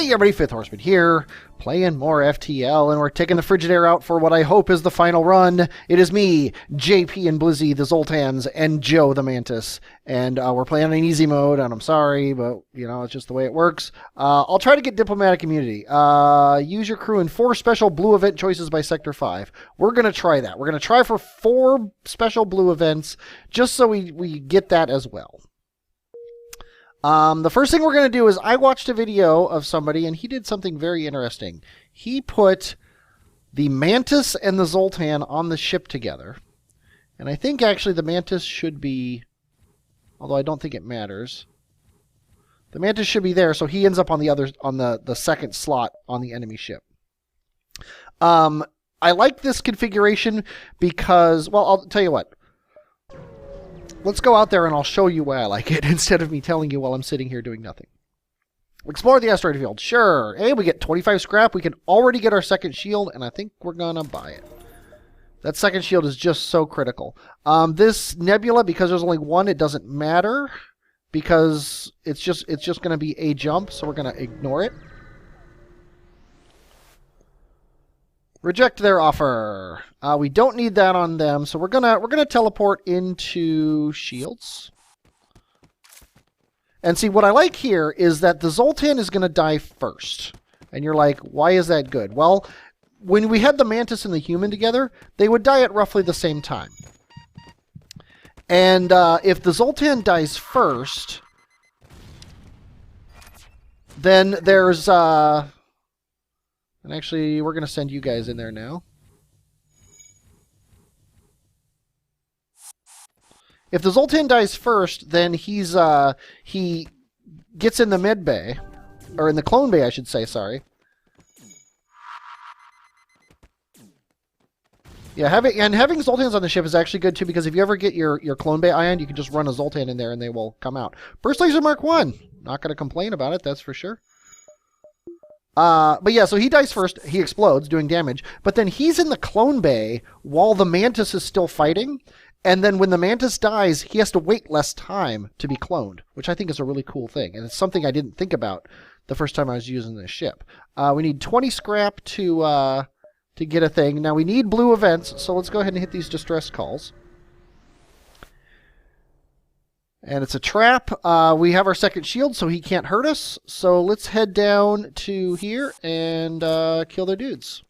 Hey everybody, Fifth Horseman here, playing more FTL, and we're taking the Frigidaire out for what I hope is the final run. It is me, JP and Blizzy, the Zoltans, and Joe the Mantis, and we're playing in easy mode, and I'm sorry, but, you know, it's just the way it works. I'll try to get diplomatic immunity. Use your crew in 4 special blue event choices by Sector 5. We're going to try that. We're going to try for 4 special blue events, just so we get that as well. The first thing we're going to do is I watched a video of somebody, and he did something very interesting. He put the Mantis and the Zoltan on the ship together. And I think actually the Mantis should be, although I don't think it matters. The Mantis should be there, so he ends up on the other, on the second slot on the enemy ship. I like this configuration because, well, I'll tell you what. Let's go out there and I'll show you why I like it instead of me telling you while I'm sitting here doing nothing. Explore the asteroid field. Sure. Hey, we get 25 scrap. We can already get our second shield, and I think we're going to buy it. That second shield is just so critical. This nebula, because there's only one, it doesn't matter because it's just going to be a jump, so we're going to ignore it. Reject their offer. We don't need that on them, so we're gonna teleport into shields. And see, what I like here is that the Zoltan is gonna die first. And you're like, why is that good? Well, when we had the Mantis and the human together, they would die at roughly the same time. And if the Zoltan dies first, then there's and actually, we're going to send you guys in there now. If the Zoltan dies first, then he gets in the mid bay. Or in the clone bay, I should say, sorry. Yeah, having Zoltans on the ship is actually good, too, because if you ever get your clone bay ion, you can just run a Zoltan in there and they will come out. Burst Laser Mark 1. Not going to complain about it, that's for sure. But yeah, so he dies first. He explodes, doing damage. But then he's in the clone bay while the Mantis is still fighting. And then when the Mantis dies, he has to wait less time to be cloned, which I think is a really cool thing. And it's something I didn't think about the first time I was using this ship. We need 20 scrap to get a thing. Now, we need blue events, so let's go ahead and hit these distress calls. And it's a trap. We have our second shield, so he can't hurt us. So let's head down to here and kill their dudes.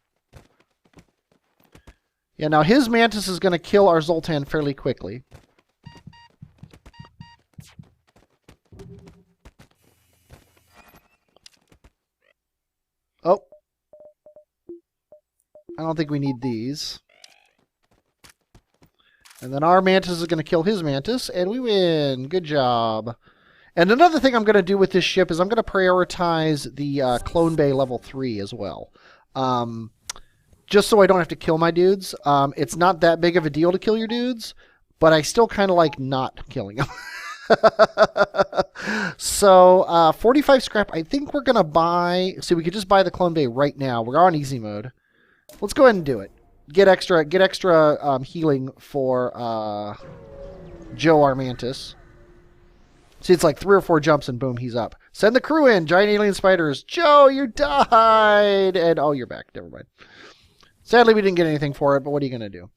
Yeah, now his Mantis is going to kill our Zoltan fairly quickly. Oh. I don't think we need these. And then our Mantis is going to kill his Mantis, and we win. Good job. And another thing I'm going to do with this ship is I'm going to prioritize the Clone Bay level 3 as well. Just so I don't have to kill my dudes. It's not that big of a deal to kill your dudes, but I still kind of like not killing them. So, 45 scrap. I think we're going to buy... See, we could just buy the Clone Bay right now. We're on easy mode. Let's go ahead and do it. Get extra healing for Joe our Mantis. See, it's like 3 or 4 jumps and boom, he's up. Send the crew in, giant alien spiders. Joe, you died! And oh, you're back. Never mind. Sadly, we didn't get anything for it, but what are you going to do?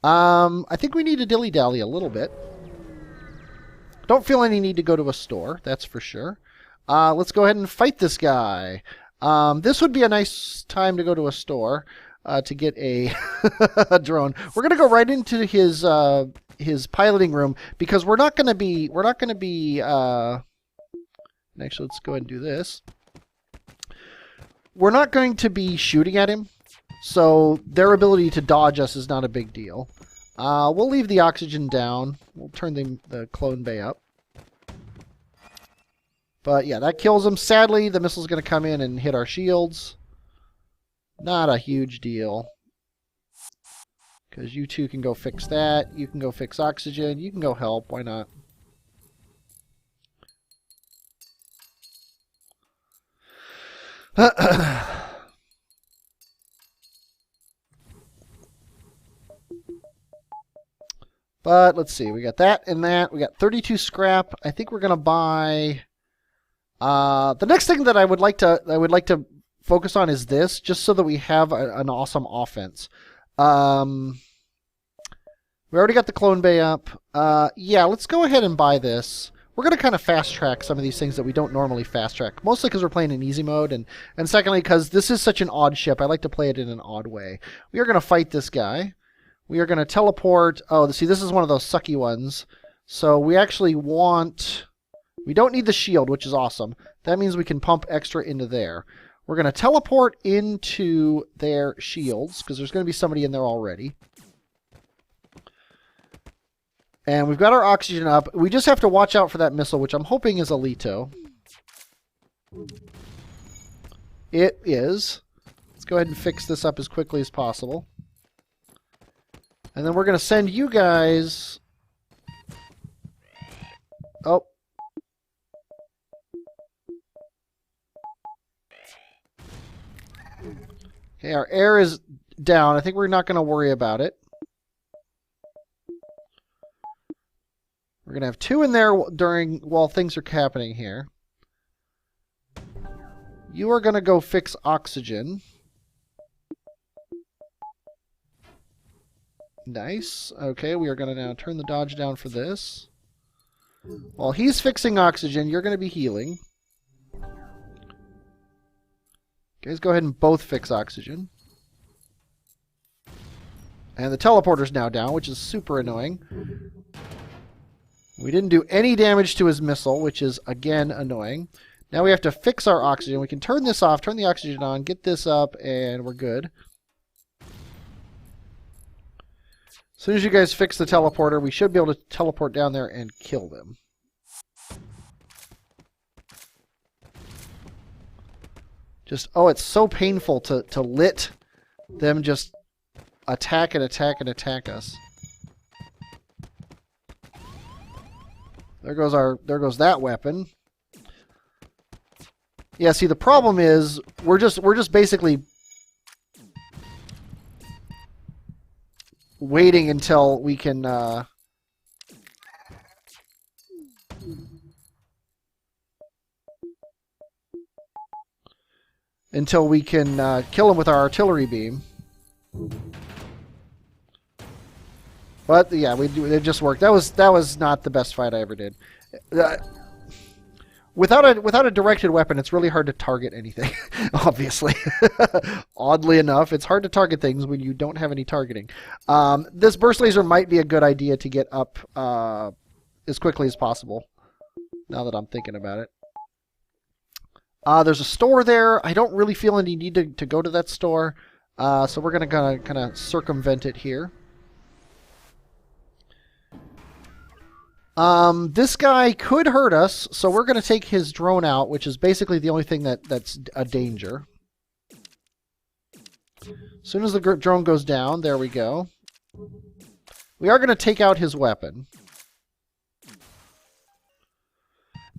I think we need to dilly-dally a little bit. Don't feel any need to go to a store, that's for sure. Let's go ahead and fight this guy. This would be a nice time to go to a store. To get a drone. We're gonna go right into his piloting room because we're not gonna be actually, let's go ahead and do this. We're not going to be shooting at him, so their ability to dodge us is not a big deal. We'll leave the oxygen down. We'll turn the clone bay up. But yeah, that kills him. Sadly, the missile's gonna come in and hit our shields. Not a huge deal. Because you two can go fix that. You can go fix oxygen. You can go help. Why not? But let's see. We got that and that. We got 32 scrap. I think we're going to buy The next thing that I would like to focus on is this, just so that we have an awesome offense. We already got the clone bay up. Yeah, let's go ahead and buy this. We're going to kind of fast track some of these things that we don't normally fast track, mostly because we're playing in easy mode, and secondly because this is such an odd ship. I like to play it in an odd way. We are going to fight this guy. We are going to teleport. Oh, see, this is one of those sucky ones. So we actually want... We don't need the shield, which is awesome. That means we can pump extra into there. We're going to teleport into their shields, because there's going to be somebody in there already. And we've got our oxygen up. We just have to watch out for that missile, which I'm hoping is Alito. It is. Let's go ahead and fix this up as quickly as possible. And then we're going to send you guys... Oh. Okay, our air is down. I think we're not going to worry about it. We're going to have 2 in there while things are happening here. You are going to go fix oxygen. Nice. Okay, we are going to now turn the dodge down for this. While he's fixing oxygen, you're going to be healing. Guys, go ahead and both fix oxygen. And the teleporter's now down, which is super annoying. We didn't do any damage to his missile, which is, again, annoying. Now we have to fix our oxygen. We can turn this off, turn the oxygen on, get this up, and we're good. As soon as you guys fix the teleporter, we should be able to teleport down there and kill them. Just, oh, it's so painful to let them just attack and attack and attack us. There goes that weapon. Yeah, see, the problem is we're just basically waiting until we can kill him with our artillery beam. But yeah, it just worked. That was not the best fight I ever did. Without a directed weapon, it's really hard to target anything. Obviously, oddly enough, it's hard to target things when you don't have any targeting. This burst laser might be a good idea to get up as quickly as possible. Now that I'm thinking about it. There's a store there. I don't really feel any need to go to that store, so we're gonna kind of circumvent it here. This guy could hurt us, so we're going to take his drone out, which is basically the only thing that's a danger. As soon as the drone goes down, there we go. We are going to take out his weapon.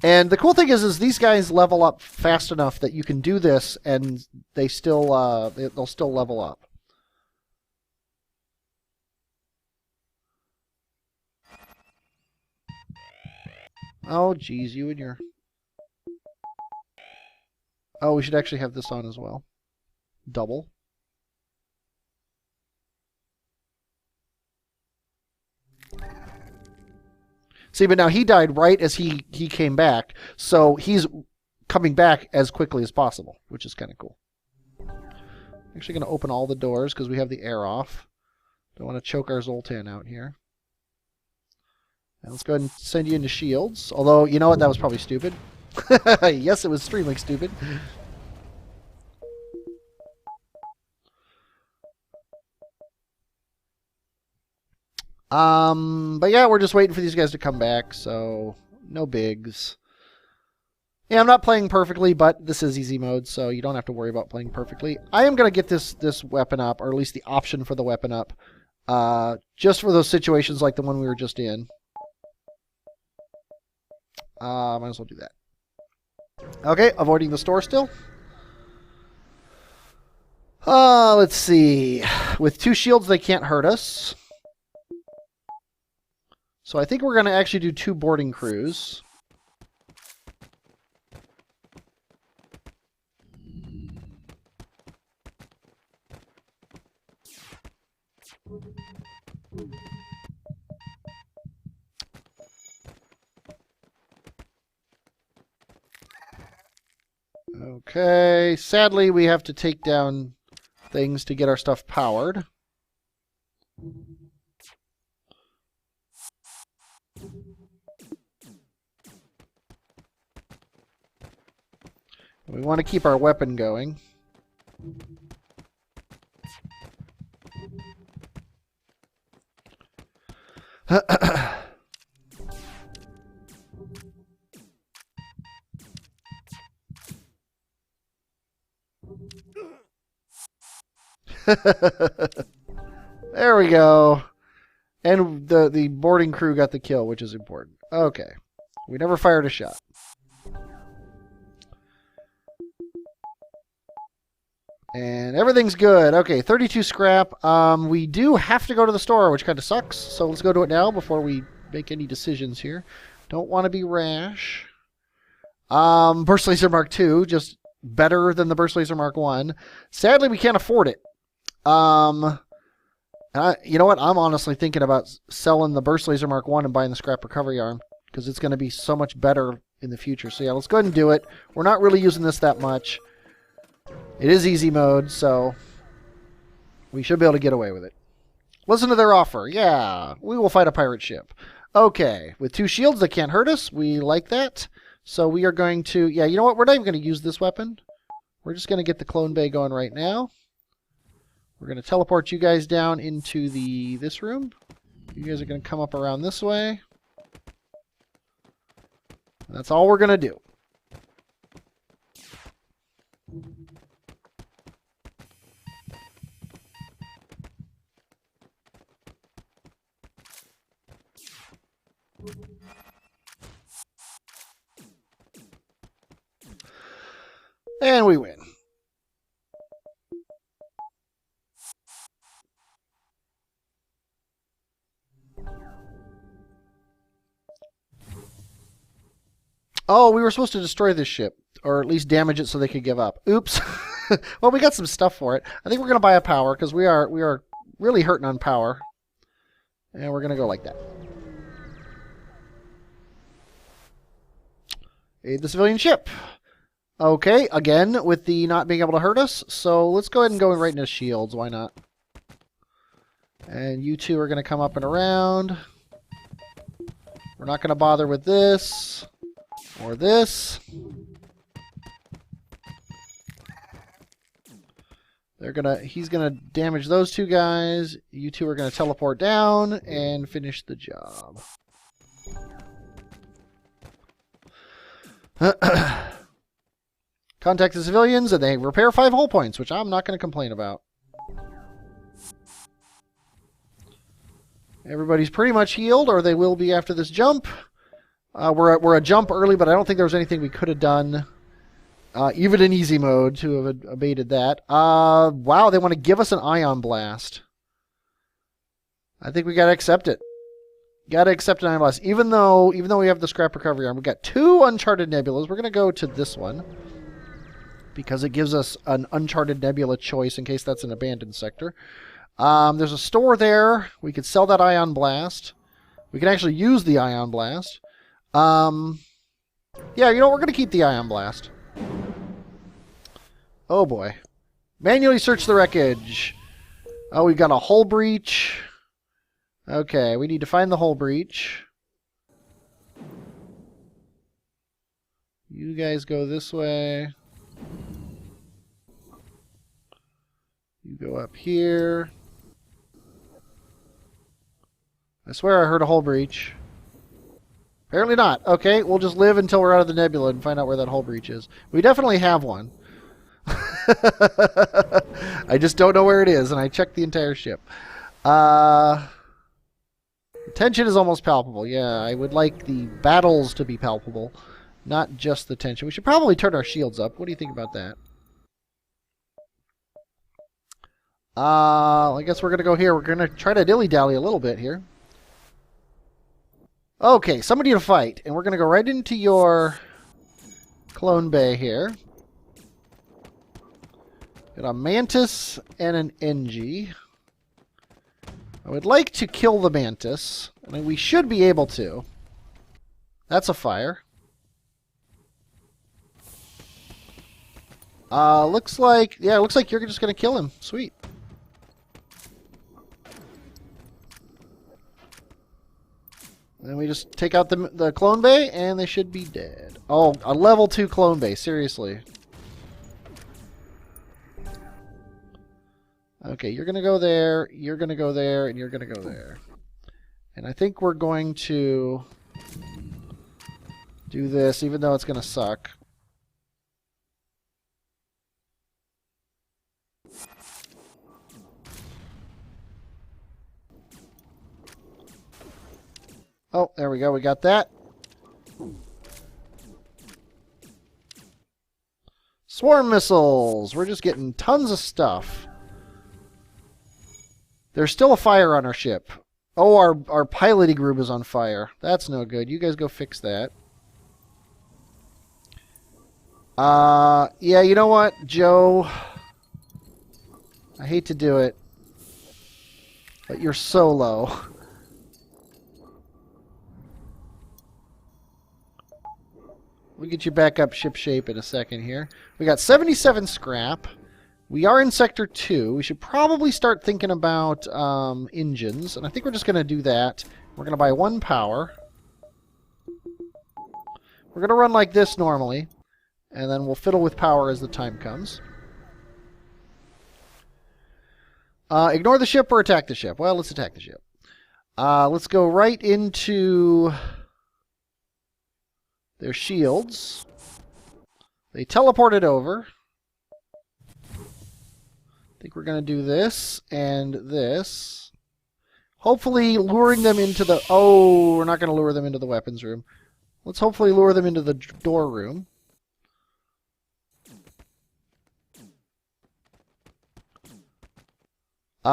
And the cool thing is these guys level up fast enough that you can do this, and they'll still level up. Oh, geez, you and your... Oh, we should actually have this on as well. Double. See, but now he died right as he came back, so he's coming back as quickly as possible, which is kind of cool. Actually going to open all the doors because we have the air off. Don't want to choke our Zoltan out here. And let's go ahead and send you into shields. Although, you know what? That was probably stupid. Yes, it was extremely stupid. But yeah, we're just waiting for these guys to come back, so no bigs. Yeah, I'm not playing perfectly, but this is easy mode, so you don't have to worry about playing perfectly. I am going to get this weapon up, or at least the option for the weapon up, just for those situations like the one we were just in. Might as well do that. Okay, avoiding the store still. Let's see. With 2 shields, they can't hurt us. So I think we're going to actually do 2 boarding crews. Okay, sadly we have to take down things to get our stuff powered. We want to keep our weapon going. There we go. And the boarding crew got the kill, which is important. Okay. We never fired a shot. And everything's good. Okay, 32 scrap. We do have to go to the store, which kind of sucks. So let's go to it now before we make any decisions here. Don't want to be rash. Burst Laser Mark II, just better than the Burst Laser Mark I. Sadly, we can't afford it. You know what? I'm honestly thinking about selling the Burst Laser Mark I and buying the scrap recovery arm, because it's going to be so much better in the future. So yeah, let's go ahead and do it. We're not really using this that much. It is easy mode, so we should be able to get away with it. Listen to their offer. Yeah, we will fight a pirate ship. Okay, with 2 shields that can't hurt us. We like that. So we are going to... Yeah, you know what? We're not even going to use this weapon. We're just going to get the clone bay going right now. We're going to teleport you guys down into this room. You guys are going to come up around this way. And that's all we're going to do. And we win. Oh, we were supposed to destroy this ship, or at least damage it so they could give up. Oops. Well, we got some stuff for it. I think we're going to buy a power, because we are really hurting on power. And we're going to go like that. Aid the civilian ship. Okay, again, with the not being able to hurt us. So let's go ahead and go right into shields. Why not? And you two are going to come up and around. We're not going to bother with this. Or this. He's gonna damage those 2 guys. You 2 are gonna teleport down and finish the job. Contact the civilians and they repair 5 hull points, which I'm not gonna complain about. Everybody's pretty much healed, or they will be after this jump. We're a jump early, but I don't think there was anything we could have done, even in easy mode, to have abated that. Wow, they want to give us an ion blast. I think we gotta accept it. Gotta accept an ion blast, even though we have the scrap recovery arm. We got 2 uncharted nebulas. We're gonna go to this one because it gives us an uncharted nebula choice in case that's an abandoned sector. There's a store there. We could sell that ion blast. We can actually use the ion blast. Yeah, you know, we're going to keep the ion blast. Oh boy. Manually search the wreckage. Oh, we've got a hull breach. Okay, we need to find the hull breach. You guys go this way. You go up here. I swear I heard a hull breach. Apparently not. Okay, we'll just live until we're out of the nebula and find out where that hull breach is. We definitely have one. I just don't know where it is, and I checked the entire ship. The tension is almost palpable. Yeah, I would like the battles to be palpable, not just the tension. We should probably turn our shields up. What do you think about that? I guess we're going to go here. We're going to try to dilly-dally a little bit here. Okay, somebody to fight. And we're going to go right into your clone bay here. Got a Mantis and an NG. I would like to kill the Mantis. I mean, we should be able to. That's a fire. Looks like, yeah, looks like you're just gonna kill him. Sweet. Then we just take out the clone bay, and they should be dead. Oh, a level 2 clone bay, seriously. Okay, you're gonna go there, you're gonna go there, and you're gonna go there. And I think we're going to do this, even though it's gonna suck. Oh, there we go. We got that. Swarm missiles. We're just getting tons of stuff. There's still a fire on our ship. Oh, our piloting room is on fire. That's no good. You guys go fix that. Yeah, you know what, Joe? I hate to do it, but you're so low. We'll get you back up ship shape in a second here. We got 77 scrap. We are in Sector 2. We should probably start thinking about engines, and I think we're just going to do that. We're going to buy 1 power. We're going to run like this normally, and then we'll fiddle with power as the time comes. Ignore the ship or attack the ship? Well, let's attack the ship. Let's go right into their shields. They teleported over. I think we're going to do this and this. Hopefully luring them into the... Oh, we're not going to lure them into the weapons room. Let's hopefully lure them into the door room. They...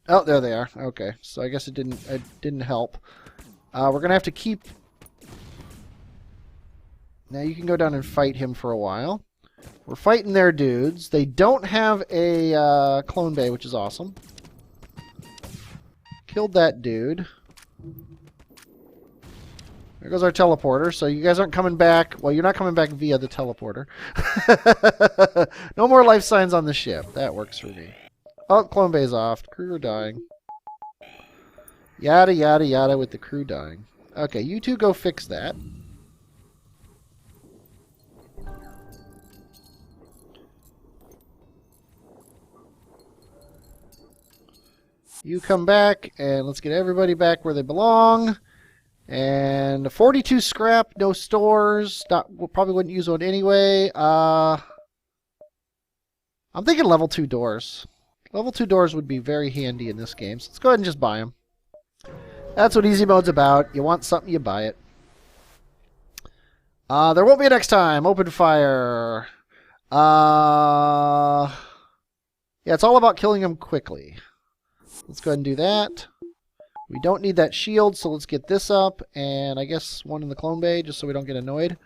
Oh, there they are. Okay, so I guess it didn't help. We're going to have to keep... Now you can go down and fight him for a while. We're fighting their dudes. They don't have a clone bay, which is awesome. Killed that dude. There goes our teleporter. So you guys aren't coming back. Well, you're not coming back via the teleporter. No more life signs on the ship. That works for me. Oh, clone bay's off. Crew are dying. Yada, yada, yada with the crew dying. Okay, you two go fix that. You come back, and let's get everybody back where they belong. And 42 scrap, no stores. We probably wouldn't use one anyway. I'm thinking level 2 doors. Level 2 doors would be very handy in this game, so let's go ahead and just buy them. That's what easy mode's about. You want something, you buy it. There won't be a next time. Open fire. Yeah, it's all about killing them quickly. Let's go ahead and do that. We don't need that shield, so let's get this up. And I guess one in the clone bay, just so we don't get annoyed.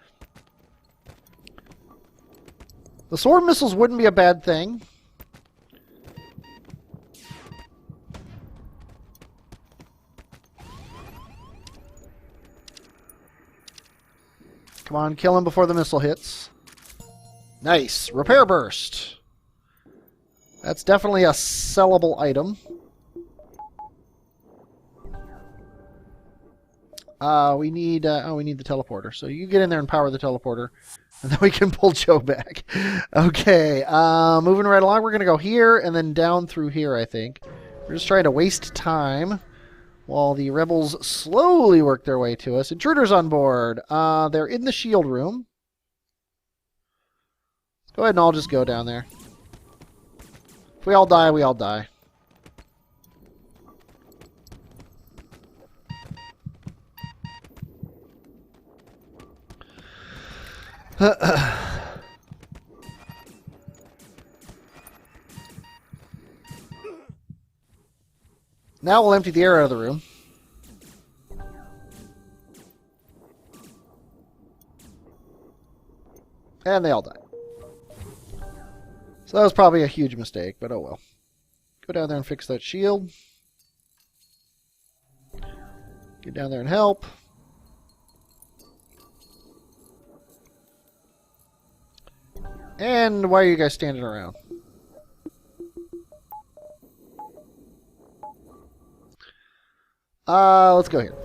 The swarm missiles wouldn't be a bad thing. Come on, kill him before the missile hits. Nice. Repair burst. That's definitely a sellable item. We need the teleporter. So you get in there and power the teleporter, and then we can pull Joe back. Okay, moving right along. We're going to go here and then down through here, I think. We're just trying to waste time while the rebels slowly work their way to us. Intruders on board. They're in the shield room. Let's go ahead and I'll just go down there. If we all die, we all die. Now we'll empty the air out of the room. And they all died. So that was probably a huge mistake, but oh well. Go down there and fix that shield. Get down there and help. And why are you guys standing around? Let's go here.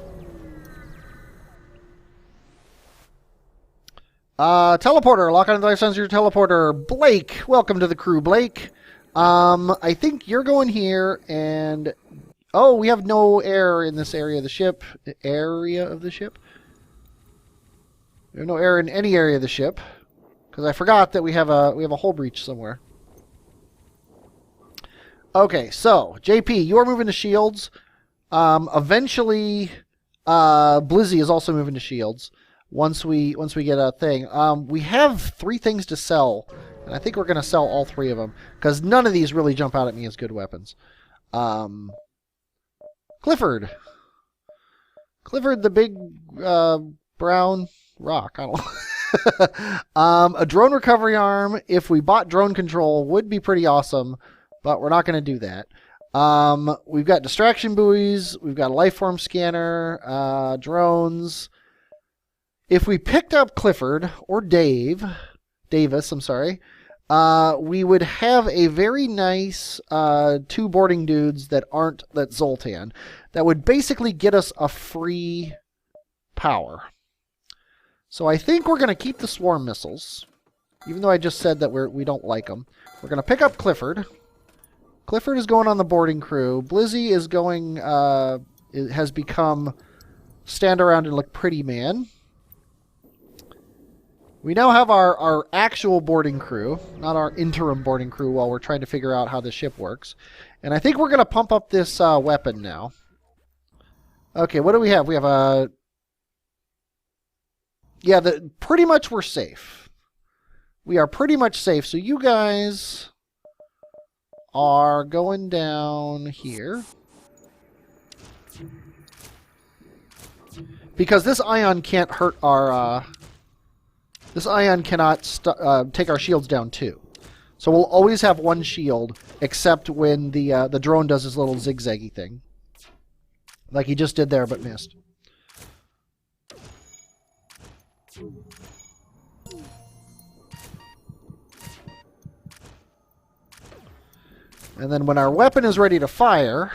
Teleporter. Lock on the life sensor teleporter. Blake. Welcome to the crew, Blake. I think you're going here, and... Oh, we have no air in this area of the ship. Area of the ship? We have no air in any area of the ship. Because I forgot that we have a hull breach somewhere. Okay, so, JP, you are moving to shields. Eventually, Blizzy is also moving to shields. Once we get a thing. We have 3 things to sell. And I think we're going to sell all 3 of them. Because none of these really jump out at me as good weapons. Clifford. Clifford, the big brown rock. I don't know. A drone recovery arm, if we bought drone control, would be pretty awesome. But we're not going to do that. We've got distraction buoys. We've got a lifeform scanner. Drones. If we picked up Clifford or Davis, I'm sorry, we would have a very nice 2 boarding dudes that aren't that Zoltan. That would basically get us a free power. So I think we're going to keep the swarm missiles, even though I just said that we don't like them. We're going to pick up Clifford. Clifford is going on the boarding crew. Blizzy is going, has become stand around and look pretty man. We now have our actual boarding crew, not our interim boarding crew while we're trying to figure out how the ship works. And I think we're going to pump up this weapon now. Okay, what do we have? We have a... Yeah, pretty much we're safe. We are pretty much safe. So you guys are going down here. Because this ion can't hurt our... This ion cannot take our shields down too. So we'll always have 1 shield, except when the drone does his little zigzaggy thing. Like he just did there, but missed. And then when our weapon is ready to fire...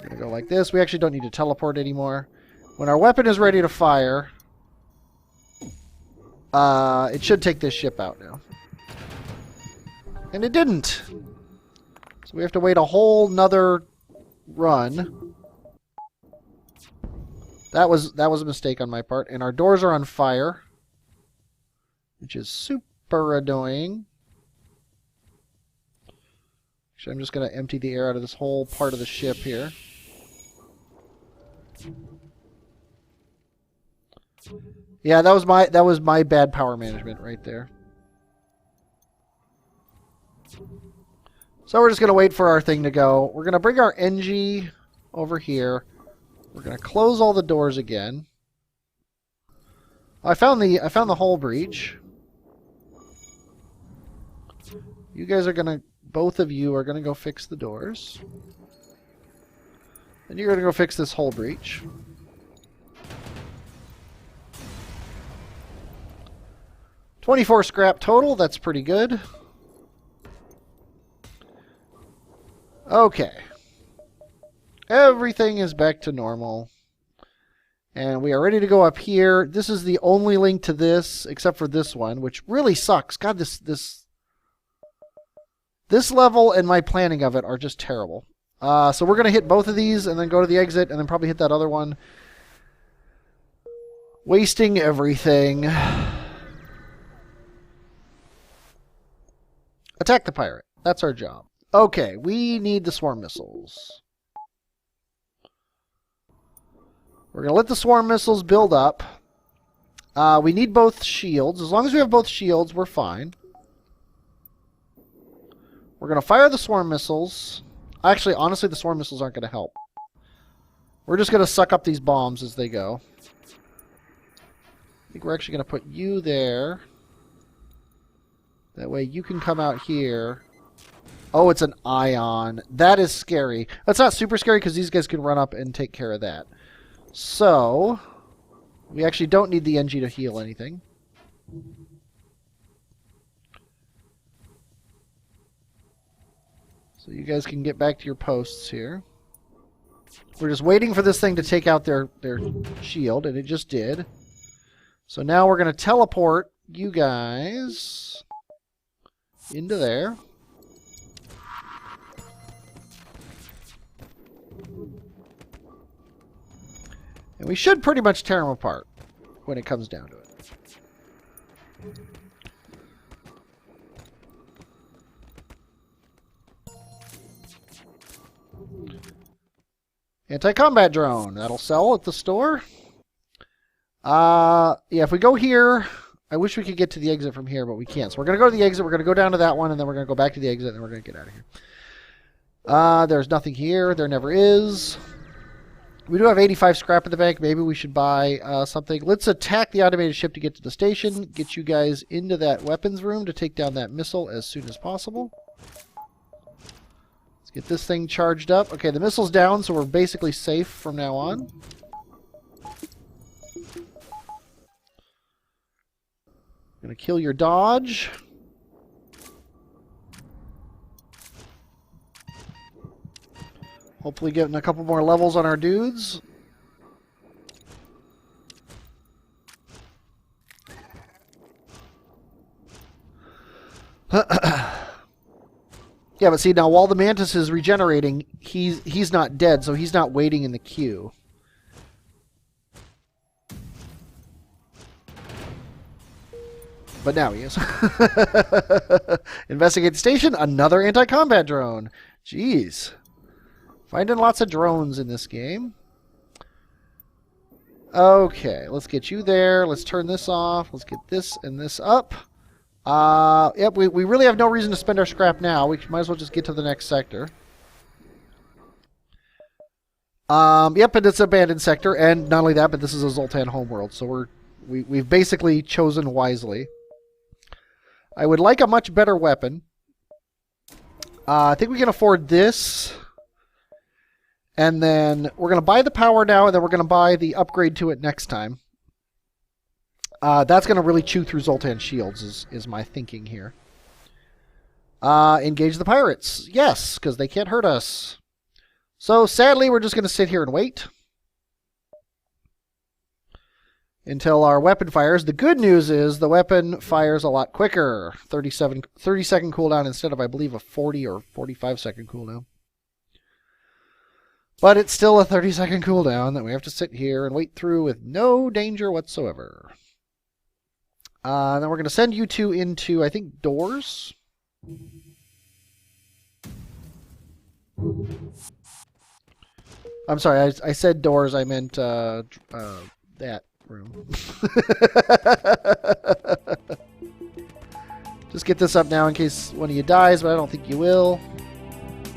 We're going to go like this. We actually don't need to teleport anymore. When our weapon is ready to fire, it should take this ship out now. And it didn't. So we have to wait a whole nother run. That was a mistake on my part. And our doors are on fire, which is super annoying. Actually, I'm just going to empty the air out of this whole part of the ship here. Yeah, that was my bad power management right there. So we're just going to wait for our thing to go. We're going to bring our NG over here. We're going to close all the doors again. I found the hull breach. You guys are going to, both of you are going to go fix the doors. And you're going to go fix this hull breach. $24 scrap total, that's pretty good. Okay. Everything is back to normal. And we are ready to go up here. This is the only link to this, except for this one, which really sucks. God, this level and my planning of it are just terrible. So we're going to hit both of these and then go to the exit and then probably hit that other one. Wasting everything. Attack the pirate. That's our job. Okay, we need the swarm missiles. We're going to let the swarm missiles build up. We need both shields. As long as we have both shields, we're fine. We're going to fire the swarm missiles. Actually, honestly, the swarm missiles aren't going to help. We're just going to suck up these bombs as they go. I think we're actually going to put you there. That way you can come out here. Oh, it's an ion. That is scary. That's not super scary because these guys can run up and take care of that. So, We actually don't need the NG to heal anything. So you guys can get back to your posts here. We're just waiting for this thing to take out their shield, and it just did. So now we're going to teleport you guys into there. And we should pretty much tear them apart when it comes down to it. Anti-combat drone. That'll sell at the store. Yeah, if we go here, I wish we could get to the exit from here, but we can't. So we're going to go to the exit. We're going to go down to that one, and then we're going to go back to the exit, and then we're going to get out of here. There's nothing here. There never is. We do have 85 scrap in the bank. Maybe we should buy something. Let's attack the automated ship to get to the station. Get you guys into that weapons room to take down that missile as soon as possible. Let's get this thing charged up. Okay, the missile's down, so we're basically safe from now on. Gonna kill your dodge. Hopefully getting a couple more levels on our dudes. Yeah, but see, now while the Mantis is regenerating, he's not dead, so he's not waiting in the queue. But now he is. Investigate the station, another anti-combat drone. Jeez. Finding lots of drones in this game. Okay, let's get you there. Let's turn this off. Let's get this and this up. Yep, we really have no reason to spend our scrap now. We might as well just get to the next sector. Yep, and it's an abandoned sector, and not only that, but this is a Zoltan homeworld, so we've basically chosen wisely. I would like a much better weapon. I think we can afford this. And then we're going to buy the power now, and then we're going to buy the upgrade to it next time. That's going to really chew through Zoltan shields, is my thinking here. Engage the pirates. Yes, because they can't hurt us. So, sadly, we're just going to sit here and wait until our weapon fires. The good news is the weapon fires a lot quicker. 30-second cooldown instead of, I believe, a 40 or 45-second cooldown. But it's still a 30-second cooldown that we have to sit here and wait through with no danger whatsoever. Then we're going to send you two into, I think, doors. I'm sorry, I said doors. I meant that room. Just get this up now in case one of you dies, but I don't think you will.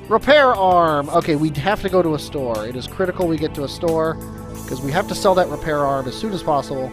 Repair arm! Okay, we have to go to a store. It is critical we get to a store because we have to sell that repair arm as soon as possible.